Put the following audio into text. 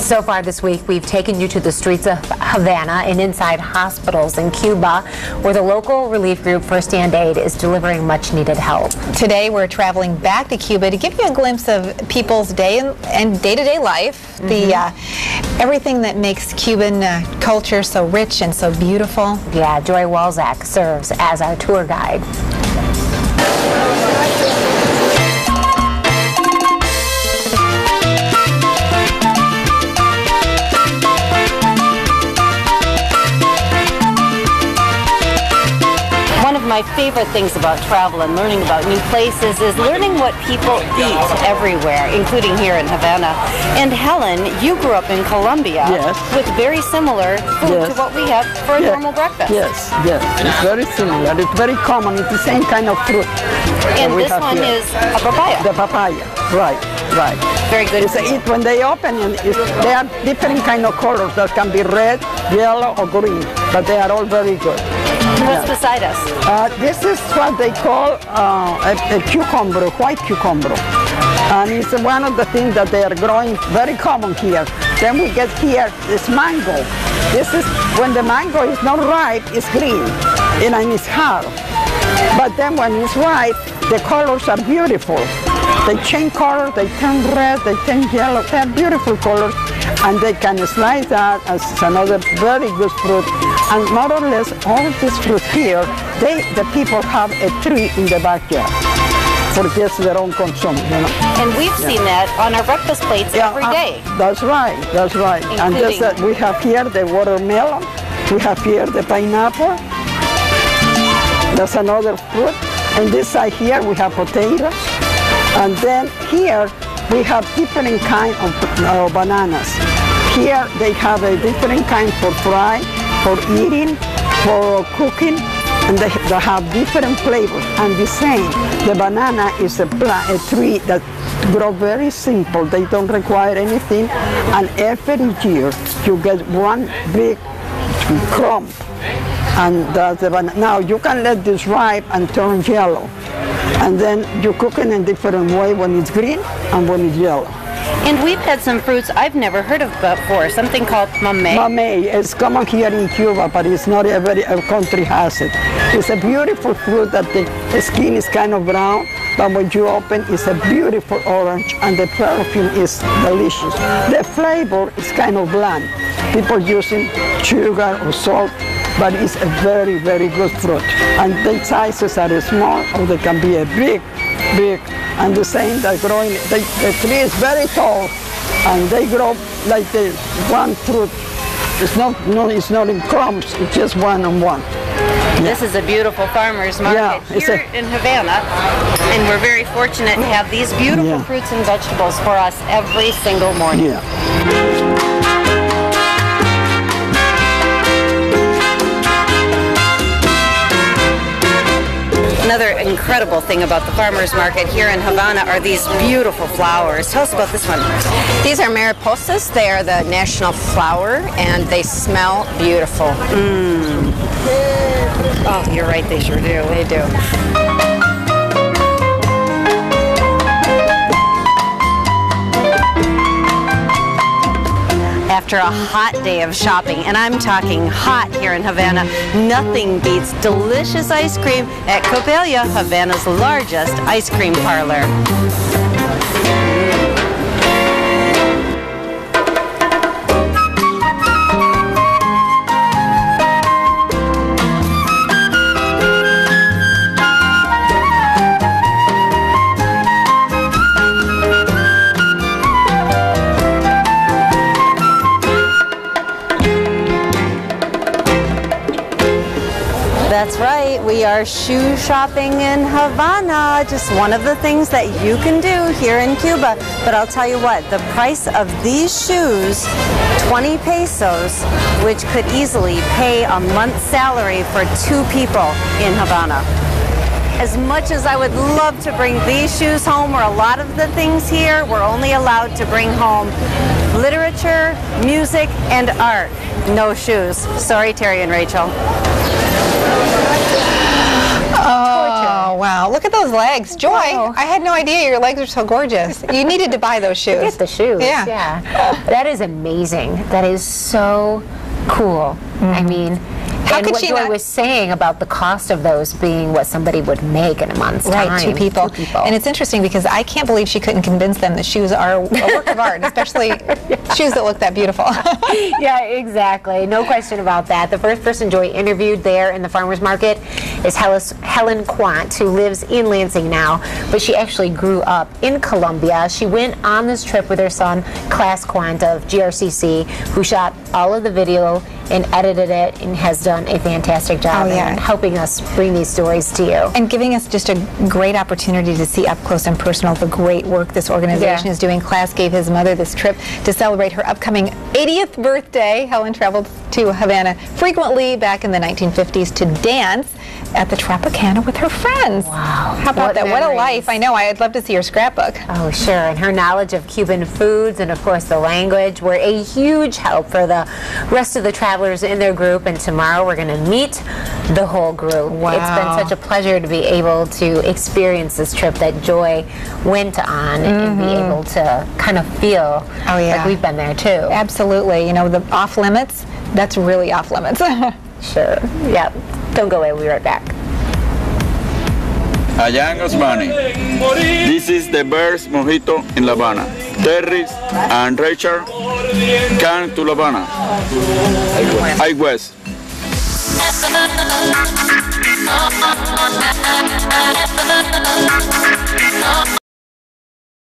So far this week, we've taken you to the streets of Havana and inside hospitals in Cuba, where the local relief group First Stand Aid is delivering much-needed help. Today, we're traveling back to Cuba to give you a glimpse of people's day-to-day life, everything that makes Cuban culture so rich and so beautiful. Yeah, Joy Walczak serves as our tour guide. My favorite things about travel and learning about new places is learning what people eat everywhere, including here in Havana. And Helen, you grew up in Colombia with very similar food to what we have for a normal breakfast. Yes, it's very similar. It's very common. It's the same kind of fruit. And this one is a papaya. The papaya, right. Very good. When they open, they are different kind of colors that can be red, yellow, or green, but they are all very good. What's beside us? This is what they call a cucumber, white cucumber. And it's one of the things that they are growing very common here. Then we get here this mango. This is when the mango is not ripe, it's green and it's hard. But then when it's ripe, the colors are beautiful. They change color, they turn red, they turn yellow. They are beautiful colors, and they can slice that as another very good fruit. And more or less, all this fruit here, the people have a tree in the backyard for just their own consumption. And we've seen that on our breakfast plates every day. That's right. And we have here the watermelon, we have here the pineapple. That's another fruit. And this side here we have potatoes. And then here we have different kind of bananas. Here they have a different kind for fry, for eating, for cooking, and they have different flavors. And the same, the banana is a tree that grows very simple. They don't require anything. And every year you get one big clump. And that's the banana. Now you can let this ripe and turn yellow. And then you cook it in a different way when it's green and when it's yellow. And we've had some fruits I've never heard of before, something called mamey. Mamey is common here in Cuba, but it's not every country has it. It's a beautiful fruit that the skin is kind of brown, but when you open, it's a beautiful orange, and the perfume is delicious. The flavor is kind of bland. People using sugar or salt, but it's a very, very good fruit. And the sizes are small, or they can be a big. And the same, they're growing, the tree is very tall, and they grow like the one fruit. It's not in clumps, it's just one on one. This is a beautiful farmer's market here in Havana, and we're very fortunate to have these beautiful fruits and vegetables for us every single morning. Another incredible thing about the farmers market here in Havana are these beautiful flowers. Tell us about this one. These are Mariposas. They are the national flower, and they smell beautiful. Oh, you're right, they sure do. They do. After a hot day of shopping, and I'm talking hot here in Havana, nothing beats delicious ice cream at Copelia, Havana's largest ice cream parlor. That's right, we are shoe shopping in Havana, just one of the things that you can do here in Cuba. But I'll tell you what, the price of these shoes, 20 pesos, which could easily pay a month's salary for 2 people in Havana. As much as I would love to bring these shoes home, or a lot of the things here, we're only allowed to bring home literature, music, and art. No shoes. Sorry, Terry and Rachel. Oh, Oh, wow. Look at those legs. Joy, I had no idea your legs are so gorgeous. You needed to buy those shoes. Get the shoes. Yeah. That is amazing. That is so cool. I mean, and could what she Joy not- was saying about the cost of those being what somebody would make in a month's time. Right, two people. And it's interesting because I can't believe she couldn't convince them that shoes are a work of art, especially shoes that look that beautiful. Yeah, exactly. No question about that. The first person Joy interviewed there in the farmer's market is Hellen Kwant, who lives in Lansing now, but she actually grew up in Colombia. She went on this trip with her son, Class Kwant of GRCC, who shot all of the video and edited it and has done a fantastic job in helping us bring these stories to you. And giving us just a great opportunity to see up close and personal the great work this organization is doing. Class gave his mother this trip to celebrate her upcoming 80th birthday. Helen traveled to Havana frequently back in the 1950s to dance at the Tropicana with her friends. Wow. How about that? What a memories. life. I know. I'd love to see your scrapbook. Oh, sure. And her knowledge of Cuban foods and, of course, the language were a huge help for the rest of the travelers in their group. And tomorrow we're going to meet the whole group. Wow. It's been such a pleasure to be able to experience this trip that Joy went on and be able to kind of feel like we've been there, too. Absolutely. You know, the off limits, that's really off limits. Sure. Yeah. Don't go away. We'll be right back. Allá en Osmani. This is the best mojito in La Habana. Terry and Richard come to La Habana. I West.